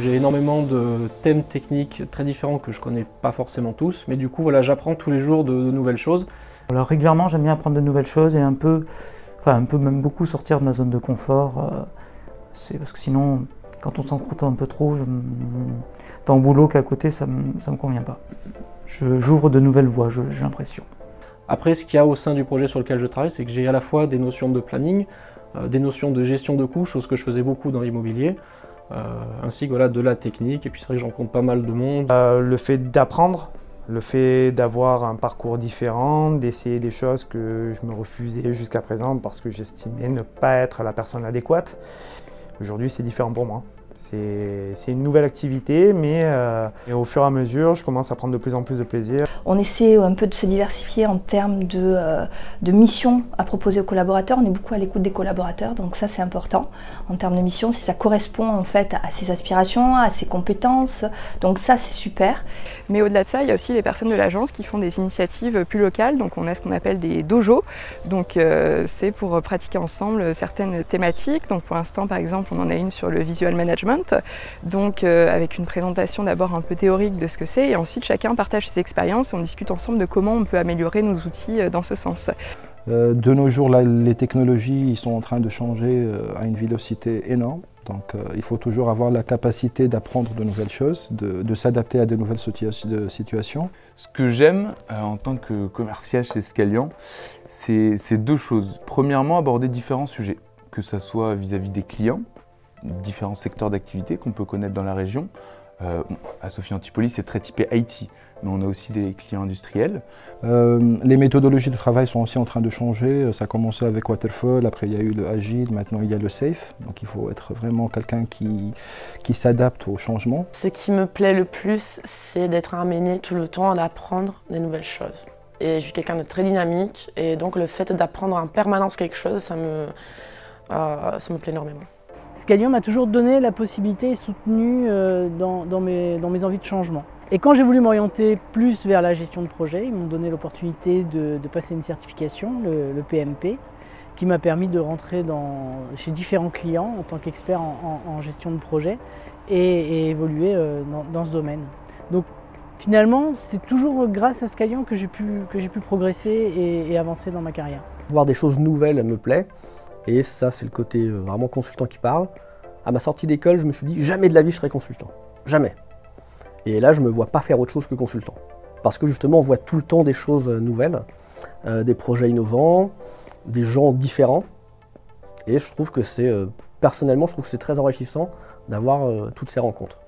j'ai énormément de thèmes techniques très différents que je connais pas forcément tous, mais du coup voilà, j'apprends tous les jours de nouvelles choses. Alors régulièrement j'aime bien apprendre de nouvelles choses et un peu même beaucoup sortir de ma zone de confort. C'est parce que sinon, quand on s'encroute un peu trop, dans le boulot qu'à côté, ça me convient pas. J'ouvre de nouvelles voies, j'ai l'impression. Après, ce qu'il y a au sein du projet sur lequel je travaille, c'est que j'ai à la fois des notions de planning, des notions de gestion de coûts, chose que je faisais beaucoup dans l'immobilier, ainsi que voilà, de la technique, et puis c'est vrai que j'en compte pas mal de monde. Le fait d'apprendre, le fait d'avoir un parcours différent, d'essayer des choses que je me refusais jusqu'à présent parce que j'estimais ne pas être la personne adéquate. Aujourd'hui, c'est différent pour moi. C'est une nouvelle activité, mais au fur et à mesure, je commence à prendre de plus en plus de plaisir. On essaie un peu de se diversifier en termes de missions à proposer aux collaborateurs. On est beaucoup à l'écoute des collaborateurs, donc ça c'est important. En termes de mission, si ça correspond en fait à ses aspirations, à ses compétences, donc ça c'est super. Mais au-delà de ça, il y a aussi les personnes de l'agence qui font des initiatives plus locales. Donc on a ce qu'on appelle des dojos. Donc c'est pour pratiquer ensemble certaines thématiques. Donc pour l'instant, par exemple, on en a une sur le visual management. Donc avec une présentation d'abord un peu théorique de ce que c'est et ensuite chacun partage ses expériences et on discute ensemble de comment on peut améliorer nos outils dans ce sens. De nos jours, là, les technologies ils sont en train de changer à une vélocité énorme. Donc il faut toujours avoir la capacité d'apprendre de nouvelles choses, de s'adapter à de nouvelles situations. Ce que j'aime en tant que commercial chez Scalian, c'est deux choses. Premièrement, aborder différents sujets, que ce soit vis-à-vis des clients, différents secteurs d'activité qu'on peut connaître dans la région. À Sophie Antipolis, c'est très typé IT, mais on a aussi des clients industriels. Les méthodologies de travail sont aussi en train de changer. Ça a commencé avec Waterfall, après il y a eu le Agile, maintenant il y a le Safe. Donc il faut être vraiment quelqu'un qui s'adapte au changement. Ce qui me plaît le plus, c'est d'être amené tout le temps à apprendre des nouvelles choses. Et je suis quelqu'un de très dynamique, et donc le fait d'apprendre en permanence quelque chose, ça me plaît énormément. Scalian m'a toujours donné la possibilité et soutenu dans mes envies de changement. Et quand j'ai voulu m'orienter plus vers la gestion de projet, ils m'ont donné l'opportunité de passer une certification, le PMP, qui m'a permis de rentrer chez différents clients en tant qu'expert en gestion de projet et évoluer dans ce domaine. Donc finalement, c'est toujours grâce à Scalian que j'ai pu progresser et avancer dans ma carrière. Voir des choses nouvelles me plaît. Et ça, c'est le côté vraiment consultant qui parle. À ma sortie d'école, je me suis dit, jamais de la vie je serai consultant. Jamais. Et là, je ne me vois pas faire autre chose que consultant. Parce que justement, on voit tout le temps des choses nouvelles, des projets innovants, des gens différents. Et je trouve que personnellement, je trouve que c'est très enrichissant d'avoir toutes ces rencontres.